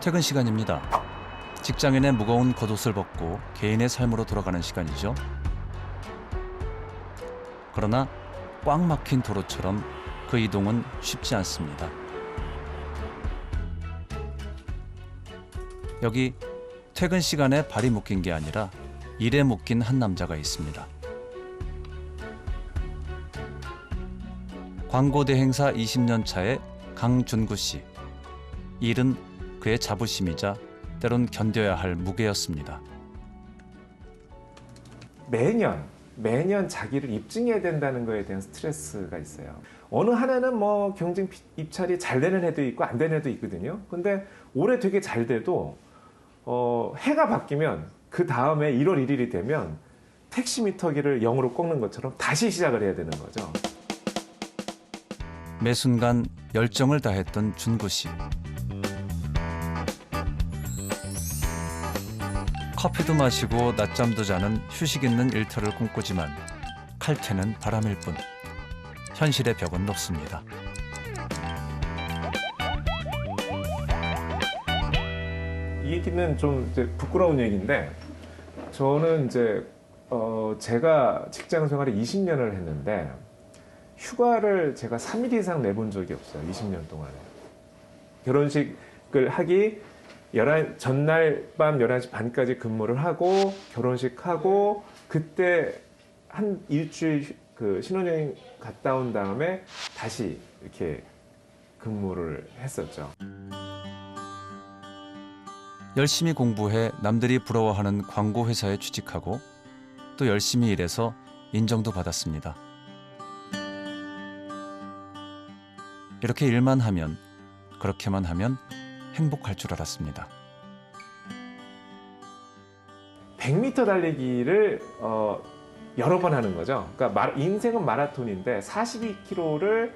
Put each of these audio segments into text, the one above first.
퇴근 시간입니다. 직장인의 무거운 겉옷을 벗고 개인의 삶으로 돌아가는 시간이죠. 그러나 꽉 막힌 도로처럼 그 이동은 쉽지 않습니다. 여기 퇴근 시간에 발이 묶인 게 아니라 일에 묶인 한 남자가 있습니다. 광고 대행사 20년 차의 강준구 씨. 일은 그의 자부심이자 때론 견뎌야 할 무게였습니다. 매년 자기를 입증해야 된다는 거에 대한 스트레스가 있어요. 어느 하나는 뭐 경쟁 입찰이 잘 되는 해도 있고 안 되는 해도 있거든요. 근데 올해 되게 잘 돼도 해가 바뀌면 그 다음에 1월 1일이 되면 택시미터기를 0으로 꺾는 것처럼 다시 시작을 해야 되는 거죠. 매 순간 열정을 다했던 준구 씨. 커피도 마시고 낮잠도 자는 휴식 있는 일터를 꿈꾸지만 칼퇴는 바람일 뿐. 현실의 벽은 높습니다. 이 얘기는 좀 이제 부끄러운 얘기인데 저는 이제 제가 직장 생활을 20년을 했는데 휴가를 제가 3일 이상 내본 적이 없어요. 20년 동안에. 결혼식을 하기 전날 밤 11시 반까지 근무를 하고 결혼식하고 그때 한 일주일 그 신혼여행 갔다 온 다음에 다시 이렇게 근무를 했었죠. 열심히 공부해 남들이 부러워하는 광고 회사에 취직하고 또 열심히 일해서 인정도 받았습니다. 이렇게 일만 하면, 그렇게만 하면 행복할 줄 알았습니다. 100m 달리기를 여러 번 하는 거죠. 그러니까 인생은 마라톤인데 42km를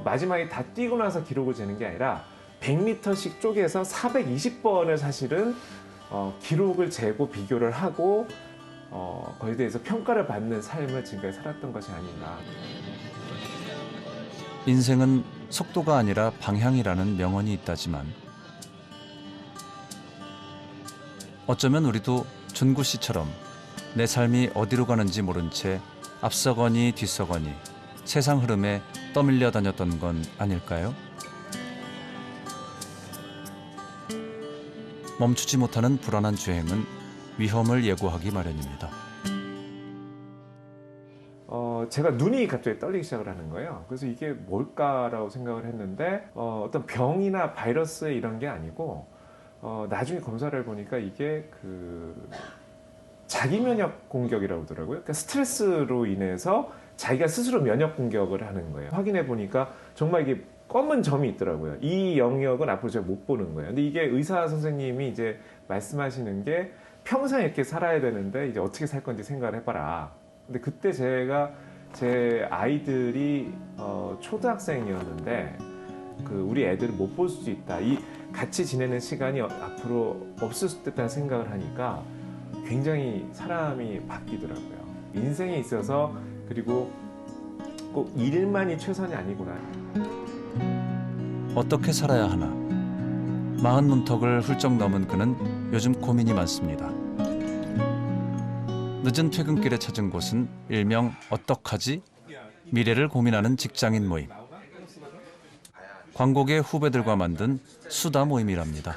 마지막에 다 뛰고 나서 기록을 재는 게 아니라 100m씩 쪼개서 420번을 사실은 기록을 재고 비교를 하고 거기에 대해서 평가를 받는 삶을 지금까지 살았던 것이 아닌가. 인생은 속도가 아니라 방향이라는 명언이 있다지만 어쩌면 우리도 준구 씨처럼 내 삶이 어디로 가는지 모른 채 앞서거니 뒤서거니 세상 흐름에 떠밀려 다녔던 건 아닐까요? 멈추지 못하는 불안한 주행은 위험을 예고하기 마련입니다. 제가 눈이 갑자기 떨리기 시작을 하는 거예요. 그래서 이게 뭘까라고 생각을 했는데 어떤 병이나 바이러스 이런 게 아니고 나중에 검사를 해보니까 이게 자기 면역 공격이라고 하더라고요. 그러니까 스트레스로 인해서 자기가 스스로 면역 공격을 하는 거예요. 확인해 보니까 정말 이게 검은 점이 있더라고요. 이 영역은 앞으로 제가 못 보는 거예요. 근데 이게 의사 선생님이 이제 말씀하시는 게 평생 이렇게 살아야 되는데 이제 어떻게 살 건지 생각을 해봐라. 근데 그때 제 아이들이 초등학생이었는데 우리 애들을 못 볼 수도 있다. 이 같이 지내는 시간이 앞으로 없을 수도 있다는 생각을 하니까 굉장히 사람이 바뀌더라고요. 인생에 있어서 그리고 꼭 일만이 최선이 아니구나. 어떻게 살아야 하나? 40 문턱을 훌쩍 넘은 그는 요즘 고민이 많습니다. 늦은 퇴근길에 찾은 곳은 일명 어떡하지? 미래를 고민하는 직장인 모임. 광고계 후배들과 만든 수다 모임이랍니다.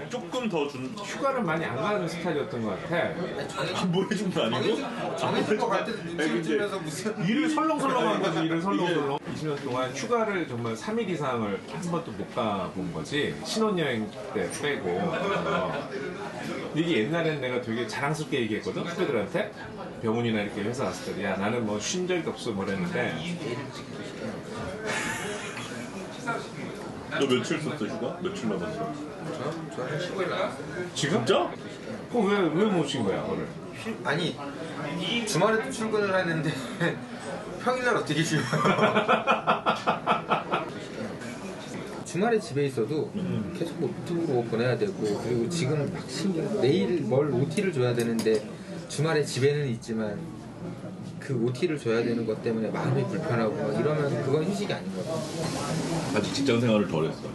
조금 더 준. 휴가를 많이 안 가는 스타일이었던 것 같아. 뭐 해준 거 아니고? 정해진 거 갈 때도 눈치를 주면서 무슨 일을 설렁설렁 한 거지. 일을 설렁설렁. 20년 동안 휴가를 정말 3일 이상을 한 번도 못 가본 거지. 신혼여행 때 빼고. 이게 옛날에는 내가 되게 자랑스럽게 얘기했거든. 후배들한테. 병원이나 이렇게 회사 갔을 때. 야, 나는 뭐 쉰 적이 없어. 뭐랬는데. 너 며칠 썼어 휴가? 며칠 남았어? 저는 15일 나갔어요. 지금? 진짜? 그럼 왜 못 쉰 거야, 그거를? 아니 주말에도 출근을 하는데 평일날 어떻게 쉬어요? 주말에 집에 있어도 계속 노트북으로 보내야 되고 그리고 지금 막 신경 내일 뭘 OT를 줘야 되는데 주말에 집에는 있지만 그 OT를 줘야 되는 것 때문에 마음이 불편하고 막 이러면 그건 휴식이 아닌 거죠. 아직 직장 생활을 덜 했어.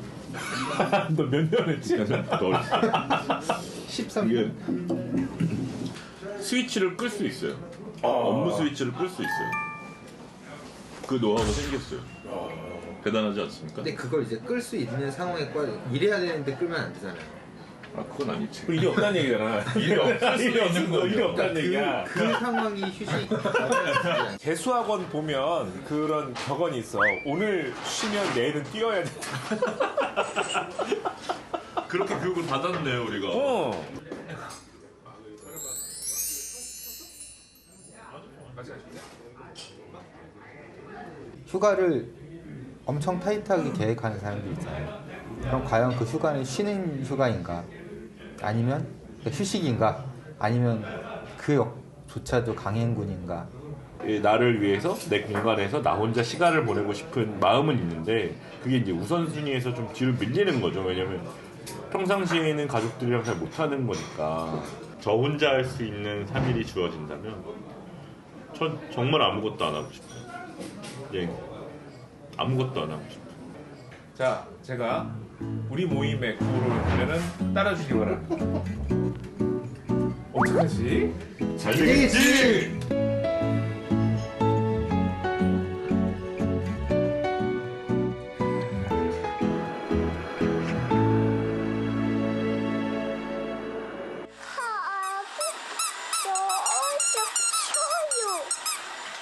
너 몇 년 했지? 더 어렸어. 13년. 이게 스위치를 끌 수 있어요. 업무 스위치를 끌 수 있어요. 그 노하우가 생겼어요. 대단하지 않습니까? 근데 그걸 이제 끌 수 있는 상황에 이래야 되는데 끌면 안 되잖아요. 아 그건 아니지. 일이 없다는 얘기잖아. 일이 없는 거, 일이 없다는 얘기야. 그 상황이 휴식. 개수학원 보면 그런 격언이 있어. 오늘 쉬면 내일은 뛰어야 돼. 그렇게 교육을 받았네요 우리가. 휴가를 엄청 타이트하게 계획하는 사람들 있잖아요. 그럼 과연 그 휴가는 쉬는 휴가인가? 아니면 휴식인가? 아니면 그 역조차도 강행군인가? 나를 위해서 내 공간에서 나 혼자 시간을 보내고 싶은 마음은 있는데 그게 이제 우선순위에서 좀 뒤로 밀리는 거죠. 왜냐면 평상시에는 가족들이랑 잘 못하는 거니까 저 혼자 할 수 있는 3일이 주어진다면 전 정말 아무것도 안 하고 싶어요. 예, 아무것도 안 하고 싶어요. 자, 제가 우리 모임에 구호를 하면은 따라주기 바랍니다. 어떡하지? 잘 되겠지?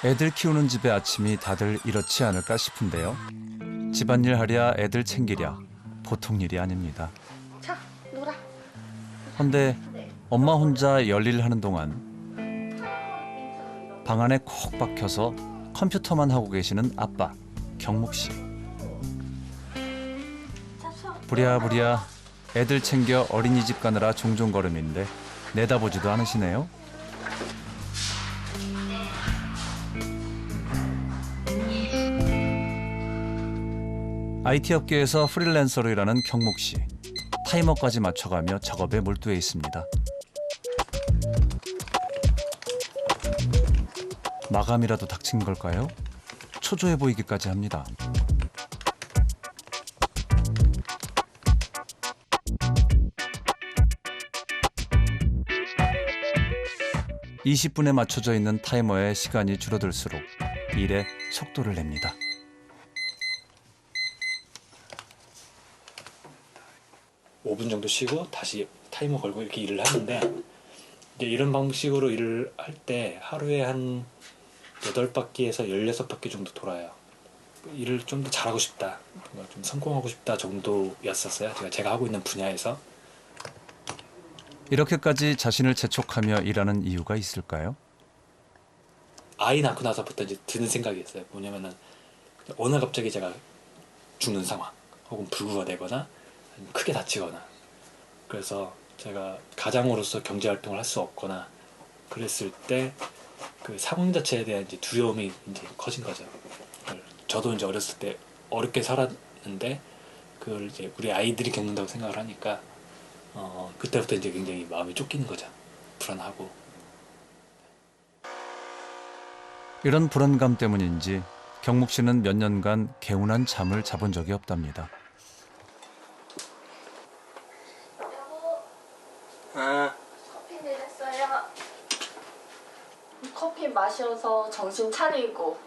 애들 키우는 집의 아침이 다들 이렇지 않을까 싶은데요. 집안일 하랴 애들 챙기랴 보통 일이 아닙니다. 자, 놀아. 헌데 엄마 혼자 열일 하는 동안 방 안에 콕 박혀서 컴퓨터만 하고 계시는 아빠 경목 씨. 부랴부랴 애들 챙겨 어린이집 가느라 종종 걸음인데 내다보지도 않으시네요. IT 업계에서 프리랜서로 일하는 경목 씨. 타이머까지 맞춰가며 작업에 몰두해 있습니다. 마감이라도 닥친 걸까요? 초조해 보이기까지 합니다. (20분에) 맞춰져 있는 타이머에 시간이 줄어들수록 일에 속도를 냅니다. (5분) 정도 쉬고 다시 타이머 걸고 이렇게 일을 하는데 이제 이런 방식으로 일을 할 때 하루에 한 8바퀴에서 16바퀴 정도 돌아요. 일을 좀 더 잘하고 싶다, 좀 성공하고 싶다 정도였었어요. 제가 하고 있는 분야에서. 이렇게까지 자신을 재촉하며 일하는 이유가 있을까요? 아이 낳고 나서부터 이제 드는 생각이었어요. 뭐냐면은 어느 갑자기 제가 죽는 상황 혹은 불구가 되거나 아니면 크게 다치거나, 그래서 제가 가장으로서 경제 활동을 할 수 없거나 그랬을 때 그 상황 자체에 대한 이제 두려움이 이제 커진 거죠. 저도 이제 어렸을 때 어렵게 살았는데 그걸 이제 우리 아이들이 겪는다고 생각을 하니까 그때부터 이제 굉장히 마음이 쫓기는 거죠. 불안하고. 이런 불안감 때문인지 경목 씨는 몇 년간 개운한 잠을 자본 적이 없답니다. 커피 내렸어요. 커피 마셔서 정신 차리고,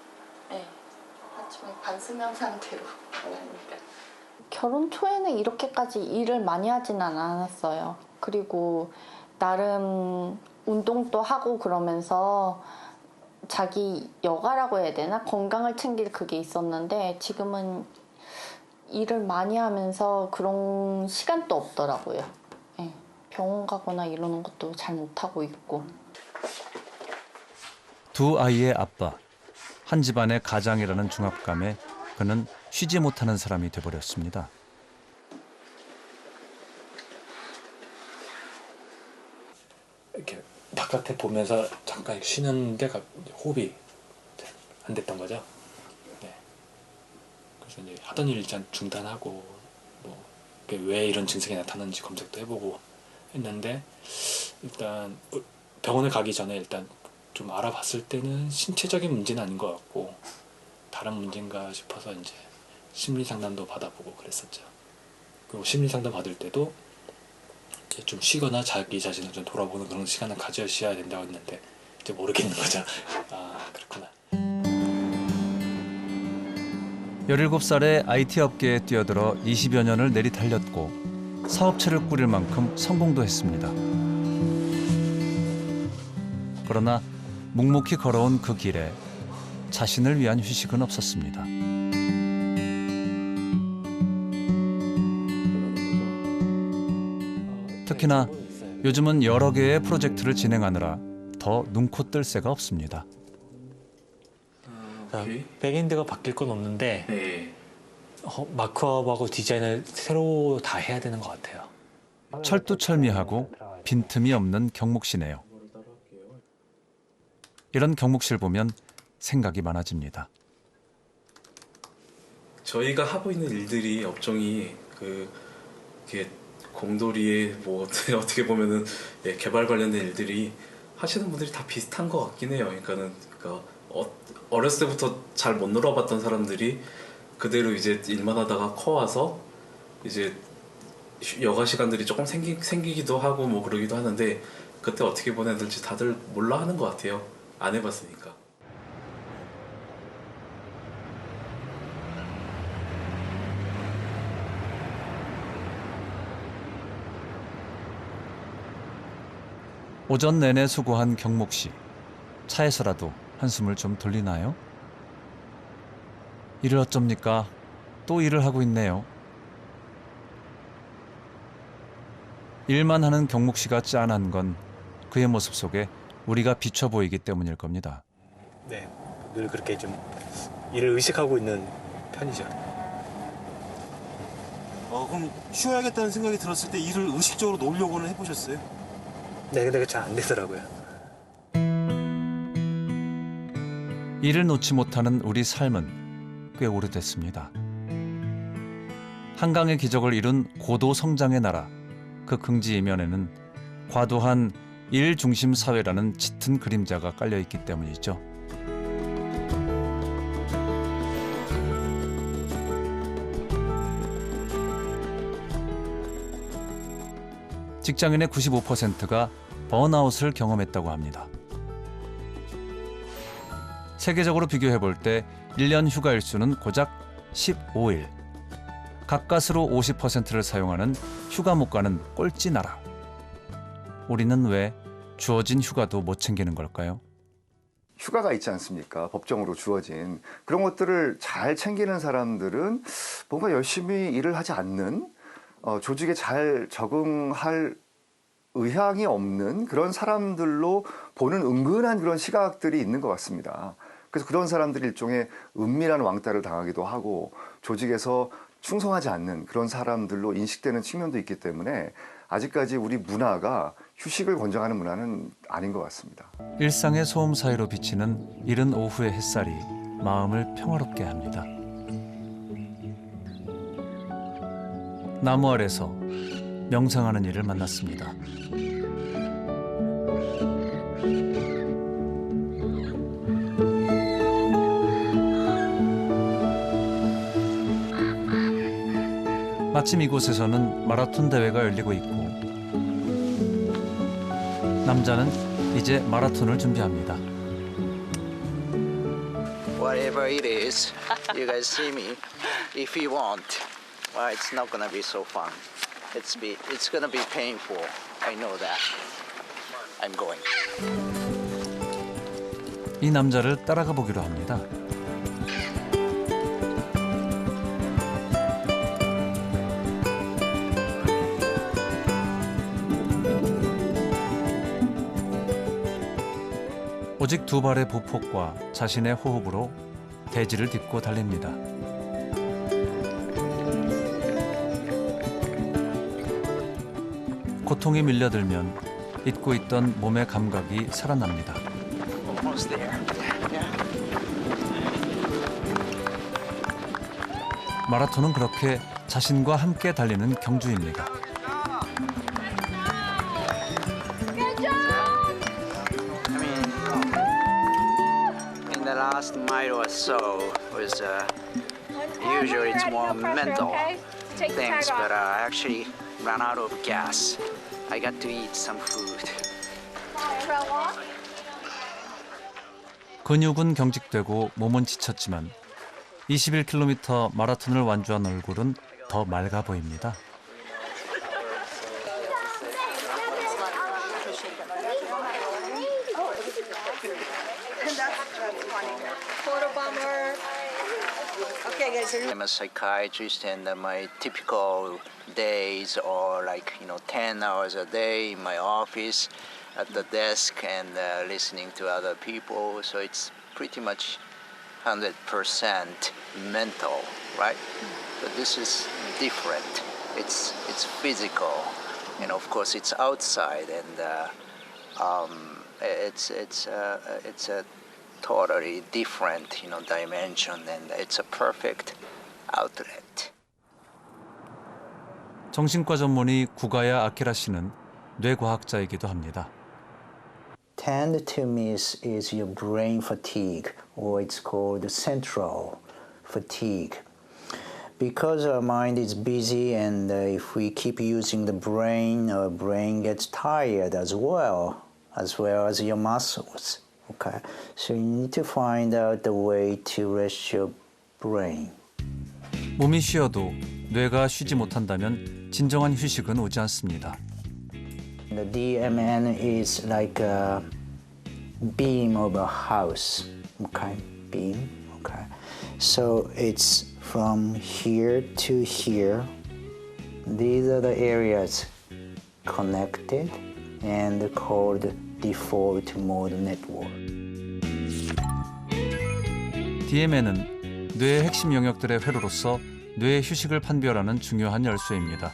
네. 아침에 반수면 상태로. 결혼 초에는 이렇게까지 일을 많이 하진 않았어요. 그리고 나름 운동도 하고 그러면서 자기 여가라고 해야 되나? 건강을 챙길 그게 있었는데 지금은 일을 많이 하면서 그런 시간도 없더라고요. 네. 병원 가거나 이러는 것도 잘 못하고 있고. 두 아이의 아빠, 한 집안의 가장이라는 중압감에 그는 쉬지 못하는 사람이 돼버렸습니다. 이렇게 바깥에 보면서 잠깐 쉬는 데가 호흡이 안 됐던 거죠. 네. 그래서 이제 하던 일 일단 중단하고 뭐 왜 이런 증상이 나타나는지 검색도 해보고 했는데 일단 병원에 가기 전에 일단 좀 알아봤을 때는 신체적인 문제는 아닌 것 같고 다른 문제인가 싶어서 이제 심리 상담도 받아보고 그랬었죠. 그리고 심리 상담 받을 때도 이제 좀 쉬거나 자기 자신을 좀 돌아보는 그런 시간을 가져야 된다고 했는데 이제 모르겠는 거죠. 아 그렇구나. 17살에 IT 업계에 뛰어들어 20여 년을 내리달렸고 사업체를 꾸릴 만큼 성공도 했습니다. 그러나 묵묵히 걸어온 그 길에 자신을 위한 휴식은 없었습니다. 특히나 요즘은 여러 개의 프로젝트를 진행하느라 더 눈코 뜰 새가 없습니다. 백엔드가 바뀔 건 없는데 마크업하고 디자인을 새로 다 해야 되는 것 같아요. 철두철미하고 빈틈이 없는 경목 씨네요. 이런 경목 씨를 보면 생각이 많아집니다. 저희가 하고 있는 일들이 업종이 이게 공돌이의 뭐 어떻게 보면은 개발 관련된 일들이 하시는 분들이 다 비슷한 것 같긴 해요. 그러니까 어렸을 때부터 잘 못 놀아봤던 사람들이 그대로 이제 일만 하다가 커와서 이제 여가 시간들이 조금 생기기도 하고 뭐 그러기도 하는데 그때 어떻게 보내야 될지 다들 몰라 하는 것 같아요. 안 해봤으니까. 오전 내내 수고한 경목 씨. 차에서라도 한숨을 좀 돌리나요? 일을 어쩝니까? 또 일을 하고 있네요. 일만 하는 경목 씨가 짠한 건 그의 모습 속에 우리가 비춰 보이기 때문일 겁니다. 네, 늘 그렇게 좀 일을 의식하고 있는 편이죠. 그럼 쉬어야겠다는 생각이 들었을 때 일을 의식적으로 놓으려고는 해보셨어요? 네, 근데 잘 안 되더라고요. 일을 놓지 못하는 우리 삶은 꽤 오래됐습니다. 한강의 기적을 이룬 고도 성장의 나라, 그 긍지 이면에는 과도한 일 중심 사회라는 짙은 그림자가 깔려 있기 때문이죠. 직장인의 95%가 번아웃을 경험했다고 합니다. 세계적으로 비교해 볼 때 1년 휴가 일수는 고작 15일. 가까스로 50%를 사용하는 휴가 못 가는 꼴찌 나라. 우리는 왜 주어진 휴가도 못 챙기는 걸까요? 휴가가 있지 않습니까? 법정으로 주어진. 그런 것들을 잘 챙기는 사람들은 뭔가 열심히 일을 하지 않는, 조직에 잘 적응할 의향이 없는 그런 사람들로 보는 은근한 그런 시각들이 있는 것 같습니다. 그래서 그런 사람들이 일종의 은밀한 왕따를 당하기도 하고 조직에서 충성하지 않는 그런 사람들로 인식되는 측면도 있기 때문에 아직까지 우리 문화가 휴식을 권장하는 문화는 아닌 것 같습니다. 일상의 소음 사이로 비치는 이른 오후의 햇살이 마음을 평화롭게 합니다. 나무 아래서 명상하는 이를 만났습니다. 마침 이곳에서는 마라톤 대회가 열리고 있고 남자는 이제 마라톤을 준비합니다. Whatever it is, you guys see me. If you want, well, it's not gonna be so fun. It's gonna be painful. I know that. I'm going. 이 남자를 따라가 보기로 합니다. 오직 두 발의 보폭과 자신의 호흡으로 대지를 딛고 달립니다. 고통이 밀려들면 잊고 있던 몸의 감각이 살아납니다. Almost there. Yeah. 마라톤은 그렇게 자신과 함께 달리는 경주입니다. In the last mile or so was usually it's more mental. Thanks, but I actually ran out of gas. I got to eat some food. 근육은 경직되고 몸은 지쳤지만 21km 마라톤을 완주한 얼굴은 더 맑아 보입니다. I'm a psychiatrist, and my typical days are like 10 hours a day in my office at the desk and listening to other people. So it's pretty much 100% mental, right? But this is different. It's physical, and of course it's outside, and it's a totally different dimension, and it's a perfect outlet. 정신과 전문의 구가야 아키라 씨는 뇌과학자이기도 합니다. Tend to miss is your brain fatigue, or it's called central fatigue. Because our mind is busy, and if we keep using the brain, our brain gets tired as well as your muscles. Okay, so you need to find out the way to rest your brain. 몸이 쉬어도 뇌가 쉬지 못한다면 진정한 휴식은 오지 않습니다. The DMN is like a beam of a house. Okay, beam. Okay, so it's from here to here. These are the areas connected and called default mode network. DMN은 뇌의 핵심 영역들의 회로로서 뇌의 휴식을 판별하는 중요한 열쇠입니다.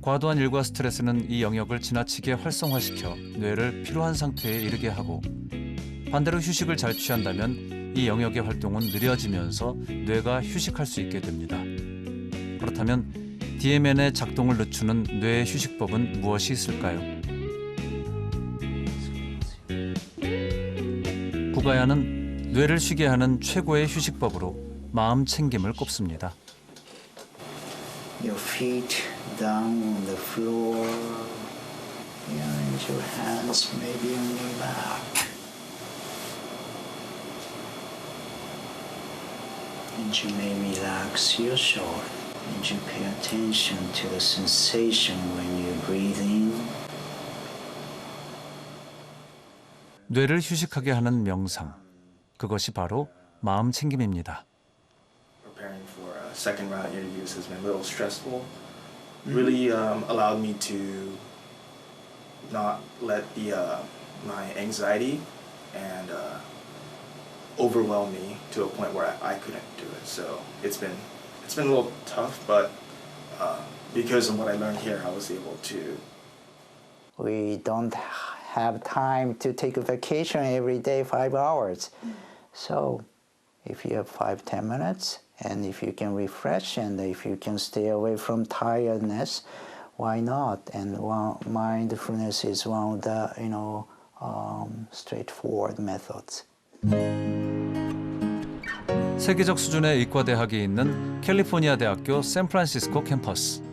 과도한 일과 스트레스는 이 영역을 지나치게 활성화시켜 뇌를 피로한 상태에 이르게 하고, 반대로 휴식을 잘 취한다면 이 영역의 활동은 느려지면서 뇌가 휴식할 수 있게 됩니다. 그렇다면 DMN의 작동을 늦추는 뇌의 휴식법은 무엇이 있을까요? 구가야는 뇌를 쉬게 하는 최고의 휴식법으로 마음 챙김을 꼽습니다. Your feet down on the floor, and your hands maybe on your back. And you may relax your shoulder, and you pay attention to the sensation when you breathe in. 뇌를 휴식하게 하는 명상, 그것이 바로 마음 챙김입니다. Preparing for second round interviews has been a little stressful. Really allowed me to not let my anxiety and overwhelm me to a point where I couldn't do it. So it's been a little tough, but because of what I learned here, I was able to. We don't have time to take a vacation every day 5 hours. So if you have 5-10 minutes, and if you can refresh, and if you can stay away from tiredness, why not? And mindfulness is one of the straightforward methods. 세계적 수준의 의과대학이 있는 캘리포니아 대학교 샌프란시스코 캠퍼스.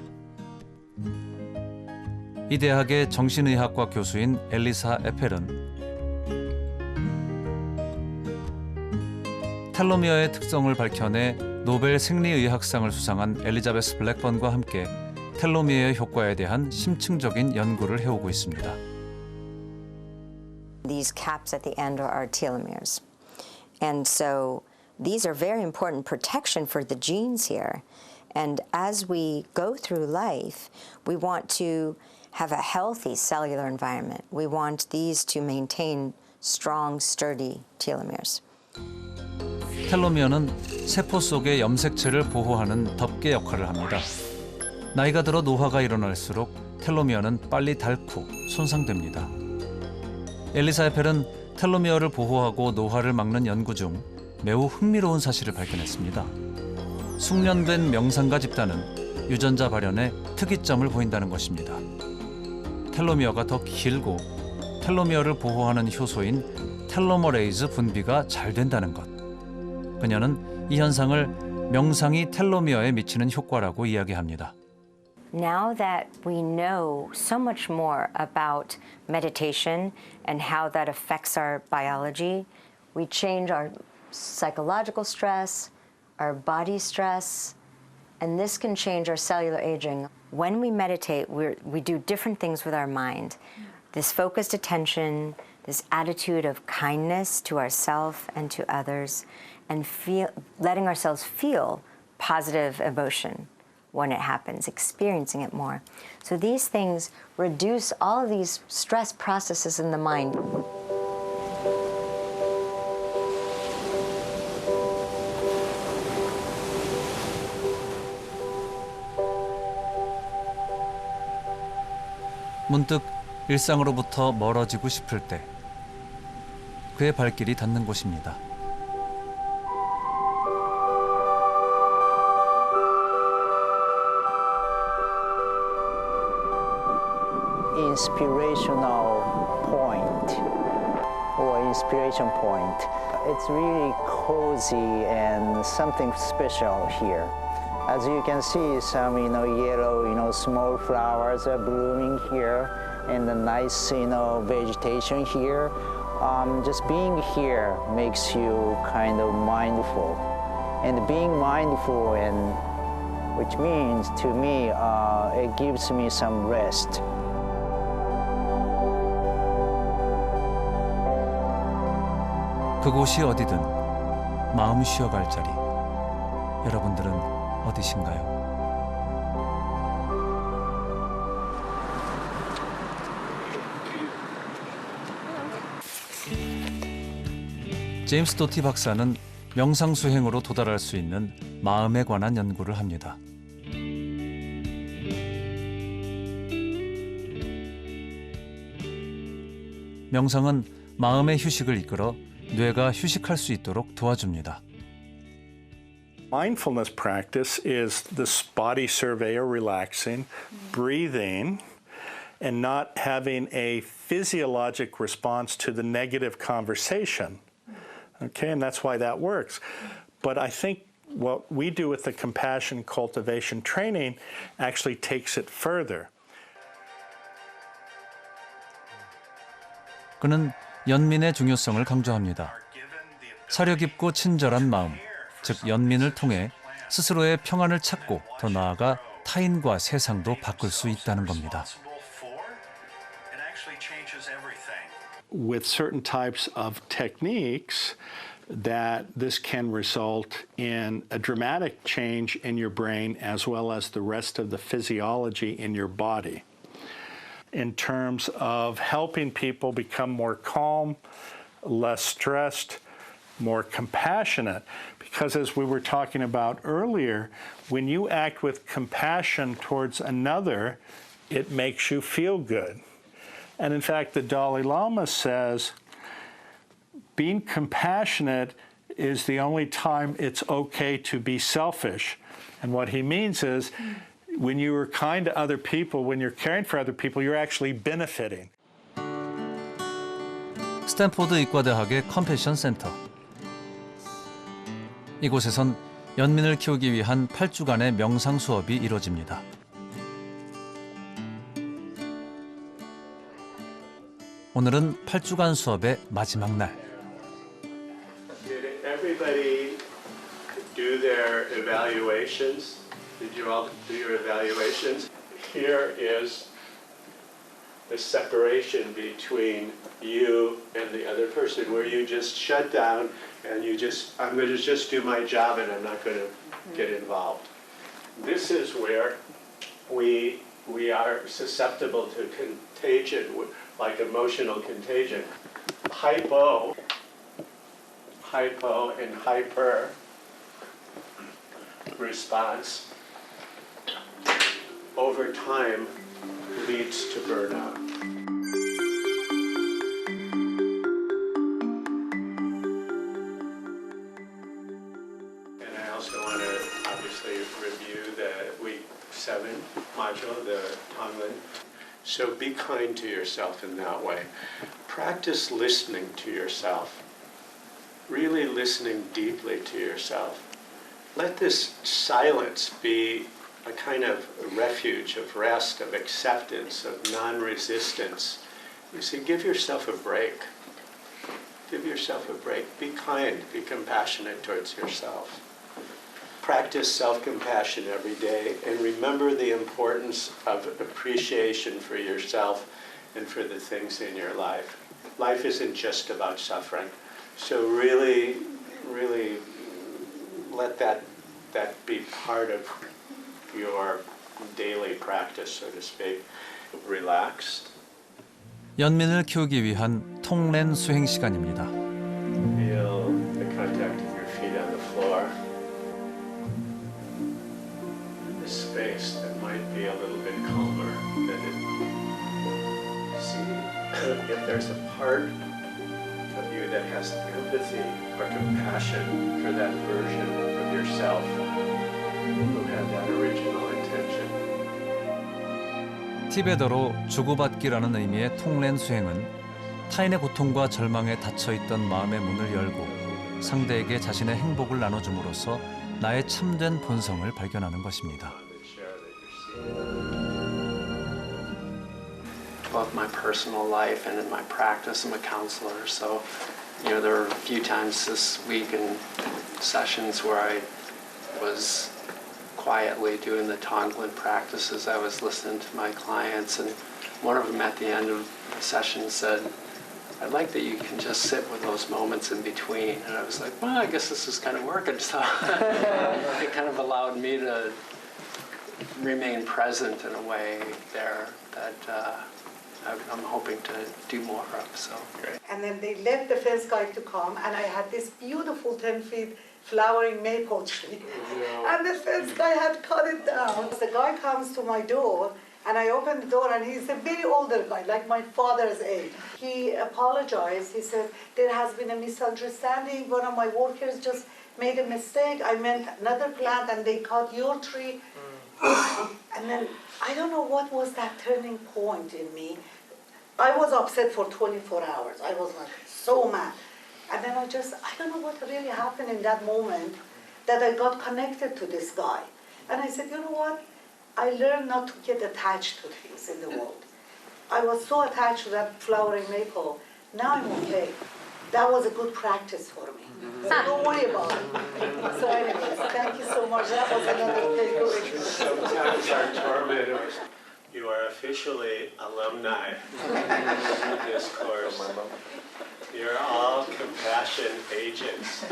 이 대학의 정신의학과 교수인 엘리사 에펠은 텔로미어의 특성을 밝혀내 노벨 생리의학상을 수상한 엘리자베스 블랙번과 함께 텔로미어의 효과에 대한 심층적인 연구를 해오고 있습니다. These caps at the end are our telomeres. And so these are very important protection for the genes here. And as we go through life, we want to have a healthy cellular environment. We want these to maintain strong, sturdy telomeres. 텔로미어는 세포 속의 염색체를 보호하는 덮개 역할을 합니다. 나이가 들어 노화가 일어날수록 텔로미어는 빨리 닳고 손상됩니다. 엘리사 에펠은 텔로미어를 보호하고 노화를 막는 연구 중 매우 흥미로운 사실을 발견했습니다. 숙련된 명상가 집단은 유전자 발현에 특이점을 보인다는 것입니다. 텔로미어가 더 길고 텔로미어를 보호하는 효소인 텔로머레이즈 분비가 잘 된다는 것. 그녀는 이 현상을 명상이 텔로미어에 미치는 효과라고 이야기합니다. Now that we know so much more about meditation and how that affects our biology, we change our psychological stress, our body stress, and this can change our cellular aging. When we meditate, we do different things with our mind. This focused attention, this attitude of kindness to ourselves and to others, and letting ourselves feel positive emotion when it happens, experiencing it more. So these things reduce all of these stress processes in the mind. 문득 일상으로부터 멀어지고 싶을 때 그의 발길이 닿는 곳입니다. Inspirational point or inspiration point. It's really cozy and something special here. As you can see, some yellow small flowers are blooming here, and the nice vegetation here. Just being here makes you kind of mindful, and being mindful, and which means to me it gives me some rest. 그곳이 어디든 마음 쉬어갈 자리. 여러분들은 어디신가요? 제임스 도티 박사는 명상 수행으로 도달할 수 있는 마음에 관한 연구를 합니다. 명상은 마음의 휴식을 이끌어 뇌가 휴식할 수 있도록 도와줍니다. Mindfulness practice is this body survey or relaxing, breathing, and not having a physiologic response to the negative conversation. Okay, and that's why that works. But I think what we do with the compassion cultivation training actually takes it further. 그는 연민의 중요성을 강조합니다. 사려 깊고 친절한 마음, 즉 연민을 통해 스스로의 평안을 찾고 더 나아가 타인과 세상도 바꿀 수 있다는 겁니다. With certain types of techniques, that this can result in a dramatic change in your brain as well as the rest of the physiology in your body. In terms of helping people become more calm, less stressed, more compassionate. Because as we were talking about earlier, when you act with compassion towards another, it makes you feel good. And in fact, the Dalai Lama says, being compassionate is the only time it's okay to be selfish. And what he means is, when you are kind to other people, when you're caring for other people, you're actually benefiting. 스탠포드 의과대학의 컴패션 센터. 이곳에선 연민을 키우기 위한 8주간의 명상 수업이 이루어집니다. 오늘은 8주간 수업의 마지막 날. Did everybody do their evaluations? Did you all do your evaluations? Here is the separation between you and the other person, where you just shut down and I'm going to just do my job and I'm not going to get involved. This is where we are susceptible to contagion, like emotional contagion. Hypo and hyper response over time leads to burnout. And I also want to obviously review the week 7 module, the Tonglen. So be kind to yourself in that way. Practice listening to yourself. Really listening deeply to yourself. let this silence be a kind of refuge, of rest, of acceptance, of non-resistance. You see, give yourself a break. Give yourself a break. Be kind, be compassionate towards yourself. Practice self-compassion every day and remember the importance of appreciation for yourself and for the things in your life. Life isn't just about suffering. So really, really let that be part of your daily practice, so to speak. Relaxed. 연민을 키우기 위한 통렌 수행 시간입니다. Feel the contact of your feet on the floor. The space that might be a little bit calmer than it. See if there's a part of you that has empathy or compassion for that version of yourself who had that original intention. 티베더로 주고받기라는 의미의 통렌 수행은 타인의 고통과 절망에 닫혀있던 마음의 문을 열고 상대에게 자신의 행복을 나눠줌으로써 나의 참된 본성을 발견하는 것입니다. Both my personal life and in my practice, I'm a counselor, so there were a few times this week in sessions where I was quietly doing the Tonglen practices. I was listening to my clients, and one of them at the end of the session said, "I like that you can just sit with those moments in between." And I was like, well, I guess this is kind of working. So it kind of allowed me to remain present in a way there that I'm hoping to do more of. So. And then they let the first guy to come, and I had this beautiful 10 feet flowering maple tree. And the first guy had cut it down. The guy comes to my door, and I open the door, and he's a very older guy, like my father's age. He apologized. He said, there has been a misunderstanding. One of my workers just made a mistake. I meant another plant, and they cut your tree. And then, I don't know what was that turning point in me. I was upset for 24 hours. I was like so mad. And then I don't know what really happened in that moment that I got connected to this guy. And I said, you know what? I learned not to get attached to things in the world. I was so attached to that flowering maple. Now I'm okay. That was a good practice for me. So don't worry about it. So anyways, thank you so much. That was another takeaway. Sometimes our tormentors, you are officially alumni of this course. You're all compassion agents.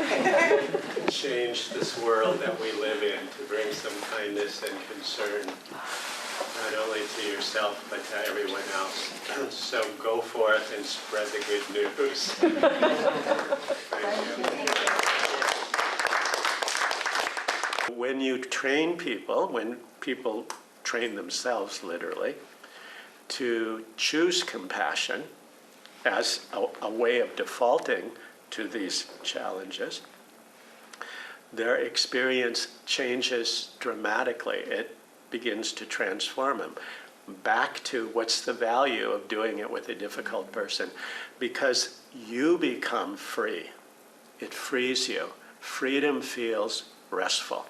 Change this world that we live in to bring some kindness and concern, not only to yourself, but to everyone else. So go forth and spread the good news. Thank you. When you train people, when people train themselves literally, to choose compassion as a way of defaulting to these challenges, their experience changes dramatically. It begins to transform them back to what's the value of doing it with a difficult person, because you become free. It frees you. Freedom feels restful.